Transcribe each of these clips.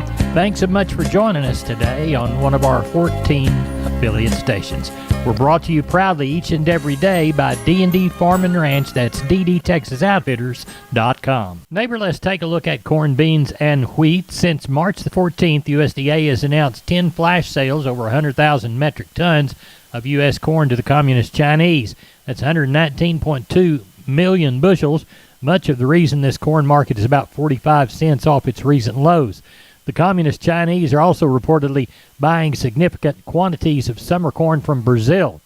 people. Thanks so much for joining us today on one of our 14 affiliate stations. We're brought to you proudly each and every day by D&D Farm and Ranch. That's ddtexasoutfitters.com. Neighbor, let's take a look at corn, beans, and wheat. Since March the 14th, USDA has announced 10 flash sales over 100,000 metric tons of U.S. corn to the Communist Chinese. That's 119.2 million bushels. Much of the reason this corn market is about 45 cents off its recent lows. The Communist Chinese are also reportedly buying significant quantities of summer corn from Brazil.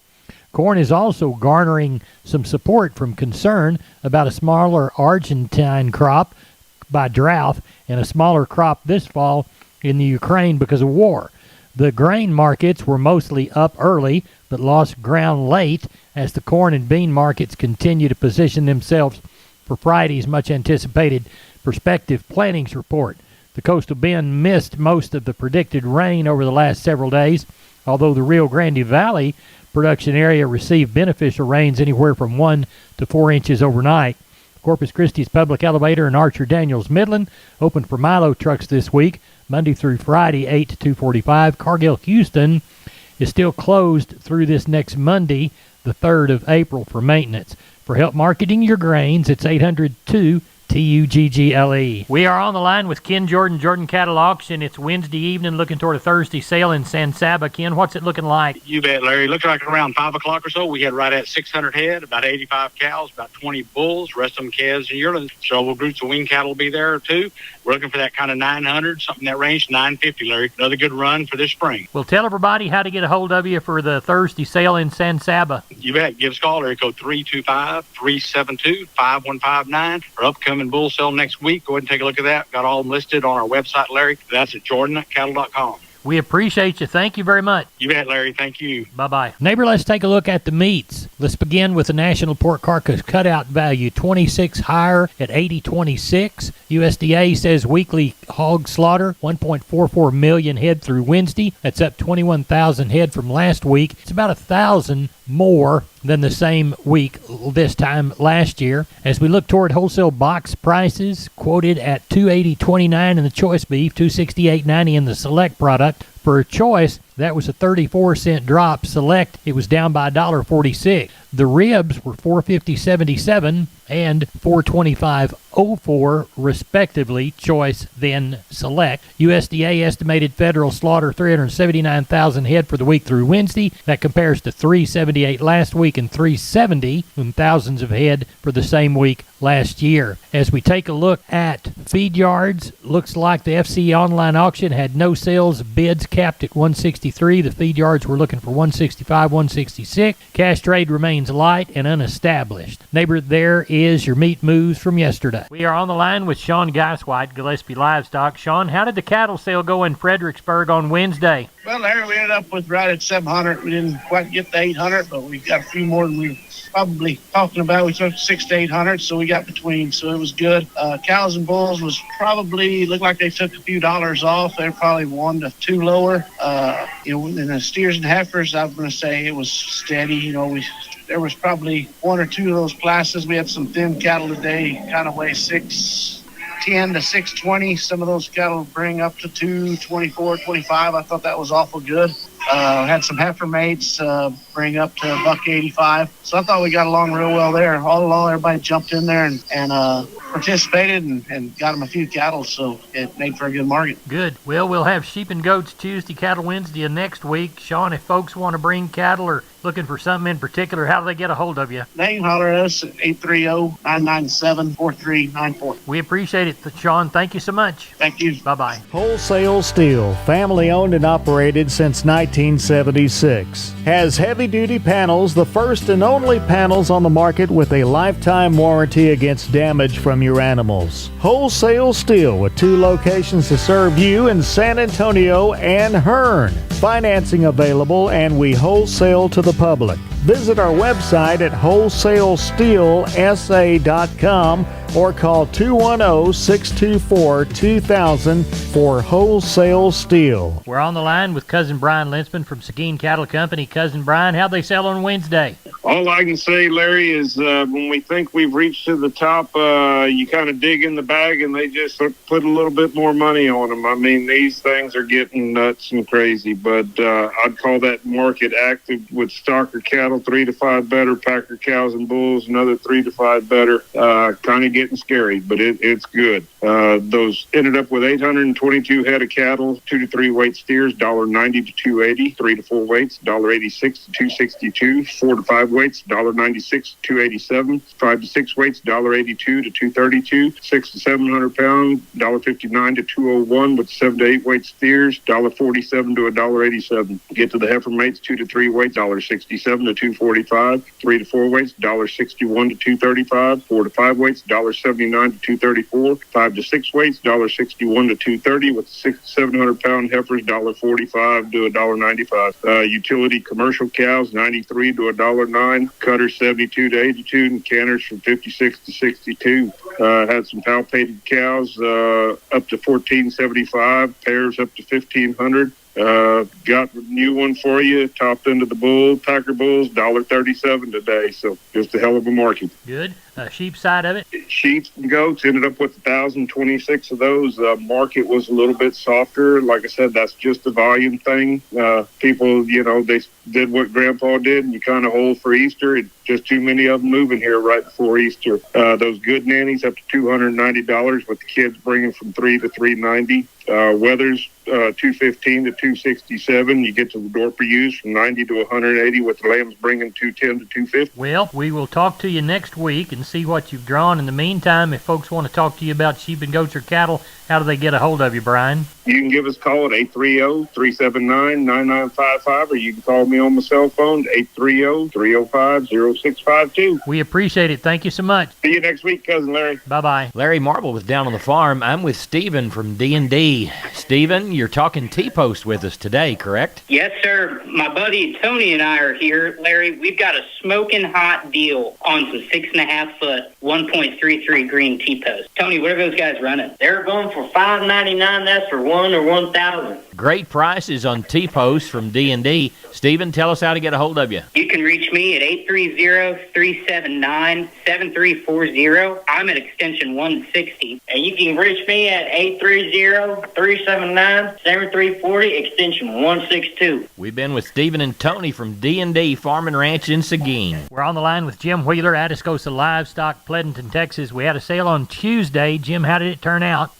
Corn is also garnering some support from concern about a smaller Argentine crop by drought and a smaller crop this fall in the Ukraine because of war. The grain markets were mostly up early but lost ground late as the corn and bean markets continue to position themselves for Friday's much-anticipated prospective plantings report. The coastal bend missed most of the predicted rain over the last several days, although the Rio Grande Valley production area received beneficial rains anywhere from 1 to 4 inches overnight. Corpus Christi's Public Elevator and Archer Daniels Midland opened for Milo trucks this week, Monday through Friday, 8 to 2:45. Cargill Houston is still closed through this next Monday, the 3rd of April, for maintenance. For help marketing your grains, it's 802 TUGGLE. We are on the line with Ken Jordan, Jordan Cattle Auction. It's Wednesday evening, looking toward a Thursday sale in San Saba. Ken, what's it looking like? You bet, Larry. Looks like around 5 o'clock or so, we had right at 600 head, about 85 cows, about 20 bulls, rest of them calves and yearlings. Several groups of wean cattle will be there, too. We're looking for that kind of 900, something in that range, 950, Larry. Another good run for this spring. Well, tell everybody how to get a hold of you for the Thursday sale in San Saba. You bet. Give us a call, area code 325-372-5159. Our upcoming bull sale next week. Go ahead and take a look at that. Got all them listed on our website, Larry. That's at jordancattle.com. We appreciate you. Thank you very much. You bet, Larry. Thank you. Bye-bye. Neighbor, let's take a look at the meats. Let's begin with the national pork carcass cutout value, 26 higher at 80.26. USDA says weekly hog slaughter, 1.44 million head through Wednesday. That's up 21,000 head from last week. It's about 1,000 more than the same week this time last year. As we look toward wholesale box prices, quoted at $280.29 in the choice beef, $268.90 in the select product. For a choice, that was a 34-cent drop. Select, it was down by $1.46. The ribs were $450.77 and $425.04 respectively, choice then select. USDA estimated federal slaughter 379,000 head for the week through Wednesday. That compares to 378 last week and 370 in thousands of head for the same week last year. As we take a look at feed yards, looks like the FCE online auction had no sales, bids capped at 163. The feed yards were looking for 165, 166. Cash trade remains light and unestablished. Neighbor, there is your meat moves from yesterday. We are on the line with Sean Geiswhite, Gillespie Livestock. Sean, how did the cattle sale go in Fredericksburg on Wednesday? Well, Larry, we ended up with right at 700. We didn't quite get the 800, but we got a few more than we were probably talking about. We took 6 to 800, so we got between, so it was good. Cows and bulls was probably, looked like they took a few dollars off. They were probably 1 to 2 lower. And the steers and heifers, I'm going to say it was steady. There was probably 1 or 2 of those classes. We had some thin cattle today, kind of weigh 610 to 620. Some of those cattle bring up to 224, 25. I thought that was awful good. Had some heifer mates bring up to $185. So I thought we got along real well there. All along, everybody jumped in there and participated and got them a few cattle, so it made for a good market. Good. Well, we'll have sheep and goats Tuesday, cattle Wednesday, and next week. Sean, if folks want to bring cattle or looking for something in particular, how do they get a hold of you? They can holler at us at 830-997-4394. We appreciate it, Sean. Thank you so much. Thank you. Bye-bye. Wholesale Steel, family owned and operated since 1976. Has heavy-duty panels, the first and only panels on the market with a lifetime warranty against damage from your animals. Wholesale Steel with 2 locations to serve you in San Antonio and Hearn. Financing available, and we wholesale to the public. Visit our website at wholesalesteelsa.com or call 210-624-2000 for wholesale steel. We're on the line with Cousin Brian Linsman from Seguin Cattle Company. Cousin Brian, how'd they sell on Wednesday? All I can say, Larry, is when we think we've reached to the top, you kind of dig in the bag and they just put a little bit more money on them. I mean, these things are getting nuts and crazy, but I'd call that market active with stocker cattle, 3 to 5 better, packer cows and bulls, another 3 to 5 better. Kind of getting scary, but it's good. Those ended up with 822 head of cattle, 2 to 3 weight steers, $1.90 to $2.80, 3 to 4 weights, $1.86 to $2.62, 4 to 5 weights, $1.96 to $2.87, 5 to 6 weights, $1.82 to $2.32, 6 to 700 pounds, $1.59 to $2.01, with 7 to 8 weight steers, $1.47 to $1.87. Get to the heifer mates, 2 to 3 weights, $1.67 to $2.45, 3 to 4 weights, $1.61 to $2.35, 4 to 5 weights, $1.79 to $2.34, 5 to 6 weights, $1.61 to $2.30, with 6 to 700 pound heifers, $1.45 to $1.95. Utility commercial cows, 93 to $1.09, cutters 72 to 82, and canners from 56 to 62. Had some palpated cows up to 1475, pairs up to 1500. Got a new one for you, topped into the bull, packer bulls, $1.37 today. So just a hell of a market. Good. Sheep side of it? Sheep and goats ended up with 1,026 of those. Market was a little bit softer. Like I said, that's just a volume thing. People, they did what Grandpa did, and you kind of hold for Easter. And just too many of them moving here right before Easter. Those good nannies up to $290, with the kids bringing from $3 to $390. Weathers, $215 to $267. You get to the door per use from $90 to $180, with the lambs bringing $210 to $250. Well, we will talk to you next week and see what you've drawn. In the meantime, if folks want to talk to you about sheep and goats or cattle, how do they get a hold of you, Brian? You can give us a call at 830-379-9955, or you can call me on my cell phone, 830-305-0652. We appreciate it. Thank you so much. See you next week, Cousin Larry. Bye-bye. Larry Marble with Down on the Farm. I'm with Stephen from D&D. Stephen, you're talking T-Post with us today, correct? Yes, sir. My buddy Tony and I are here. Larry, we've got a smoking hot deal on some 6.5 foot, 1.33 green T-Post. Tony, what are those guys running? They're going for $5.99. That's for 1 or 1,000. Great prices on T-Post from D&D. Stephen, tell us how to get a hold of you. You can reach me at 830-379-7340. I'm at extension 160. And you can reach me at 830-379-7340, extension 162. We've been with Stephen and Tony from D&D Farm and Ranch in Seguin. We're on the line with Jim Wheeler, Atascosa Livestock, Pleasanton, Texas. We had a sale on Tuesday. Jim, how did it turn out?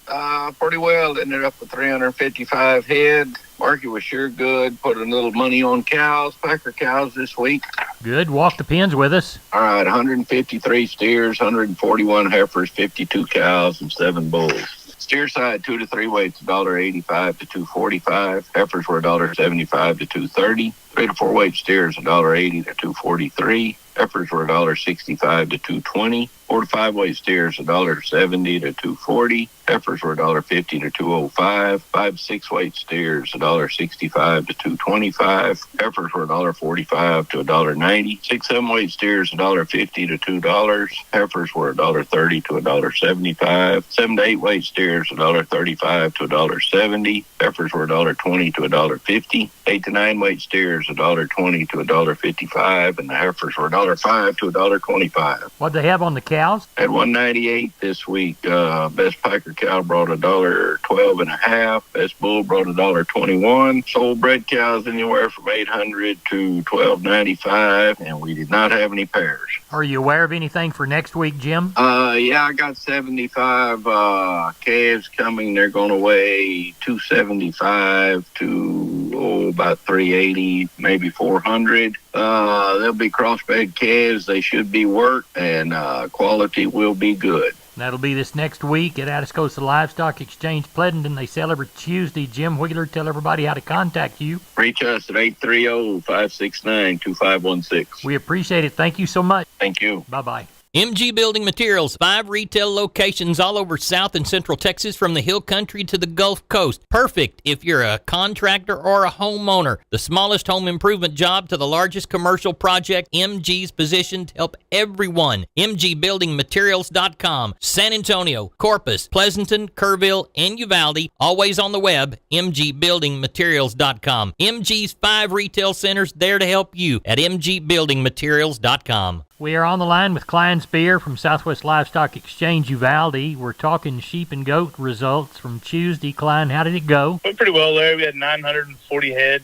Pretty well. Ended up with 355 head. Market was sure good. Put a little money on cows, packer cows this week. Good. Walk the pens with us. All right, 153 steers, 141 heifers, 52 cows, and 7 bulls. Steer side, 2 to 3 weights, $1.85 to $2.45. Heifers were $1.75 to $2.30. 3 to 4 weight steers, $1.80 to $2.43. Heifers were $1.65 to $2.20. 4 to 5 weight steers, $1.70 to $2.40. Heifers were $1.50 to $2.05. 5 to 6 weight steers, $1.65 to $2.25. Heifers were $1.45 to $1.90. 6 7 weight steers, $1.50 to $2. Heifers were $1.30 to $1.75. 7 to 8 weight steers, $1.35 to $1.70. Heifers were $1.20 to $1.50. 8 to 9 weight steers, $1.20 to $1.55, and the heifers were $1.05 to $1.25. What'd they have on the cows? At $1.98 this week. Best piker cow brought $1.12 and a half. Best bull brought $1.21. Sold bred cows anywhere from $800 to $12.95, and we did not have any pairs. Are you aware of anything for next week, Jim? Yeah, I got 75 calves coming. They're going to weigh 275 to about 380, maybe 400. They'll be crossbred calves. They should be worked, and quality will be good. That'll be this next week at Atascosa Livestock Exchange, Pleasanton. They sell every Tuesday. Jim Wheeler, tell everybody how to contact you. Reach us at 830-569-2516. We appreciate it. Thank you so much. Thank you. Bye-bye. MG Building Materials, 5 retail locations all over South and Central Texas from the Hill Country to the Gulf Coast. Perfect if you're a contractor or a homeowner. The smallest home improvement job to the largest commercial project, MG's positioned to help everyone. MGBuildingMaterials.com. San Antonio, Corpus, Pleasanton, Kerrville, and Uvalde. Always on the web, MGBuildingMaterials.com. MG's 5 retail centers there to help you at MGBuildingMaterials.com. We are on the line with Klein Spear from Southwest Livestock Exchange Uvalde. We're talking sheep and goat results from Tuesday. Klein, how did it go? Went pretty well there. We had 940 head.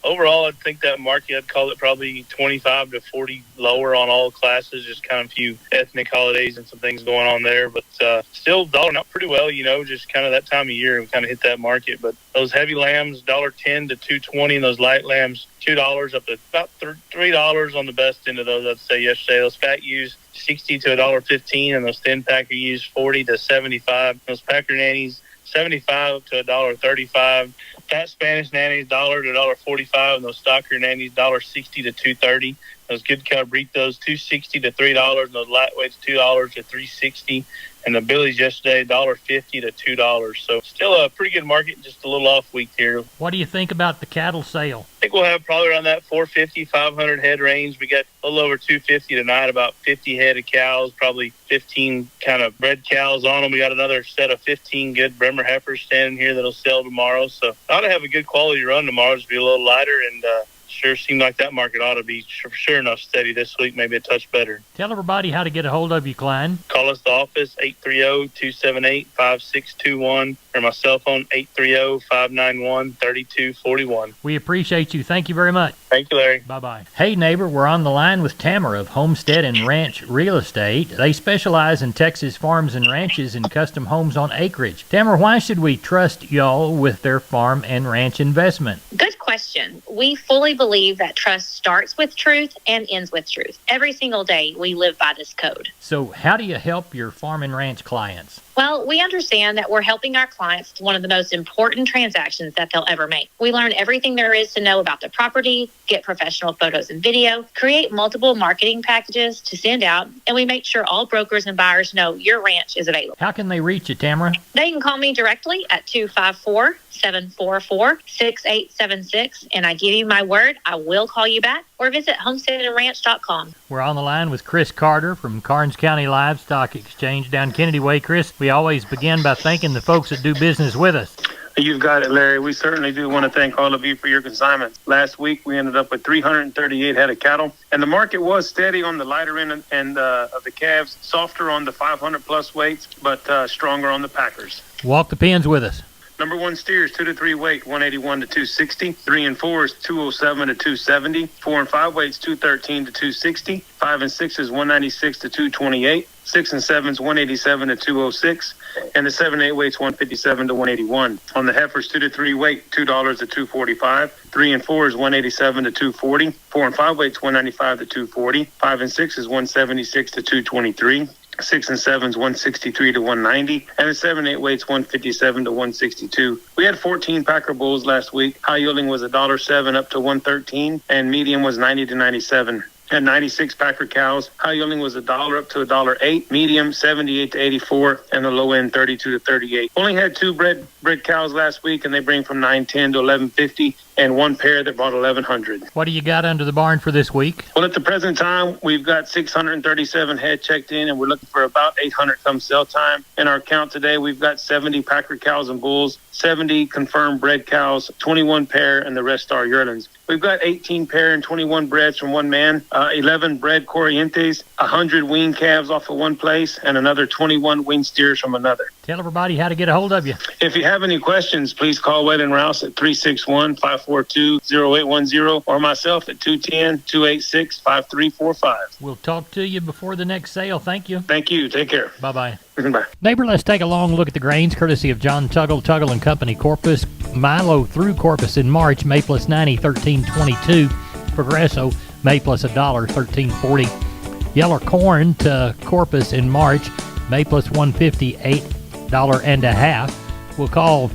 Overall, I think that market, I'd call it probably 25 to 40 lower on all classes, just kind of a few ethnic holidays and some things going on there. But still dollaring out pretty well, just kind of that time of year. We kind of hit that market. But those heavy lambs, $1.10 to $2.20, and those light lambs, $2 up to about $3 on the best end of those, I'd say, yesterday. Those fat ewes, $60 to $1.15, and those thin packer ewes, $40 to $75. Those packer nannies, $75 to $1.35. Fat Spanish nannies, $1 to $1.45, and those stocker nannies, $1.60 to $2.30. Those good cabritos, $2.60 to $3, and those lightweights, $2 to $3.60. And the billies yesterday, $1.50 to $2. So still a pretty good market, just a little off week here. What do you think about the cattle sale? I think we'll have probably around that 450, 500 head range. We got a little over 250 tonight, about 50 head of cows, probably 15 kind of bred cows on them. We got another set of 15 good Bremer heifers standing here that'll sell tomorrow. So ought to have a good quality run tomorrow. Just be a little lighter, and sure seemed like that market ought to be sure enough steady this week, maybe a touch better. Tell everybody how to get a hold of you, Klein. Call us the office, 830-278-5621, or my cell phone, 830-591-3241. We appreciate you. Thank you very much. Thank you, Larry. Bye-bye. Hey, neighbor, we're on the line with Tamara of Homestead and Ranch Real Estate. They specialize in Texas farms and ranches and custom homes on acreage. Tamara, why should we trust y'all with their farm and ranch investment? Good question. We fully believe that trust starts with truth and ends with truth. Every single day, we live by this code. So how do you help your farm and ranch clients? Well, we understand that we're helping our clients with one of the most important transactions that they'll ever make. We learn everything there is to know about the property, get professional photos and video, create multiple marketing packages to send out, and we make sure all brokers and buyers know your ranch is available. How can they reach you, Tamara? They can call me directly at 254-744-6876, and I give you my word, I will call you back, or visit homesteadandranch.com. We're on the line with Chris Carter from Karnes County Livestock Exchange down Kennedy Way. Chris, we always begin by thanking the folks that do business with us. You've got it, Larry. We certainly do want to thank all of you for your consignment. Last week, we ended up with 338 head of cattle, and the market was steady on the lighter end and of the calves, softer on the 500-plus weights, but stronger on the packers. Walk the pens with us. Number 1 steers, 2 to 3 weight, 181 to 260. 3 and 4 is 207 to 270. 4 and 5 weights, 213 to 260. 5 and 6 is 196 to 228. 6 and 7 is 187 to 206. And the 7 and 8 weights, 157 to 181. On the heifers, 2 to 3 weight, $2 to 245. 3 and 4 is 187 to 240. 4 and 5 weights, 195 to 240. 5 and 6 is 176 to 223. 6 and 7 is 163 to 190, and the 7 8 weights 157 to 162. We had 14 packer bulls last week. High yielding was $1.07 up to 113, and medium was 90 to 97. Had 96 packer cows. High yielding was $1 up to $1.08, medium 78 to 84, and the low end 32 to 38. Only had 2 bred cows last week, and they bring from 910 to 1150. And 1 pair that brought 1,100. What do you got under the barn for this week? Well, at the present time, we've got 637 head checked in, and we're looking for about 800 come sell time. In our count today, we've got 70 packer cows and bulls, 70 confirmed bred cows, 21 pair, and the rest are yearlings. We've got 18 pair and 21 breds from one man, 11 bred Corrientes, 100 wean calves off of one place, and another 21 wean steers from another. Tell everybody how to get a hold of you. If you have any questions, please call Wade and Rouse at 361-542-0810 or myself at 210-286-5345. We'll talk to you before the next sale. Thank you. Thank you. Take care. Bye-bye. Bye. Neighbor, let's take a long look at the grains courtesy of John Tuggle and Company. Corpus, Milo through Corpus in March, May plus 90, 13.22. Progresso, May plus $1, 13.40. Yellow corn to Corpus in March, May plus 150, $8.50. We'll call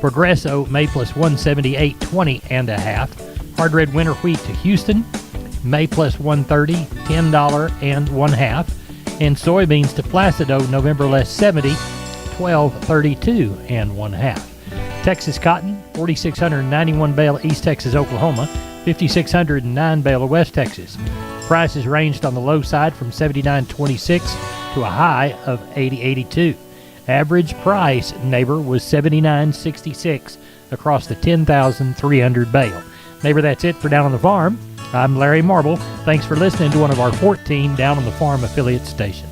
Progresso, May plus 178, 20.5. Hard red winter wheat to Houston, May plus 130, $10.50. And soybeans to Placido, November less 70, 1232 and 1/2. Texas cotton, 4,691 bale East Texas, Oklahoma, 5,609 bale of West Texas. Prices ranged on the low side from 79.26 to a high of 80.82. Average price, neighbor, was 79.66 across the 10,300 bale. Neighbor, that's it for Down on the Farm. I'm Larry Marble. Thanks for listening to one of our 14 Down on the Farm affiliate stations.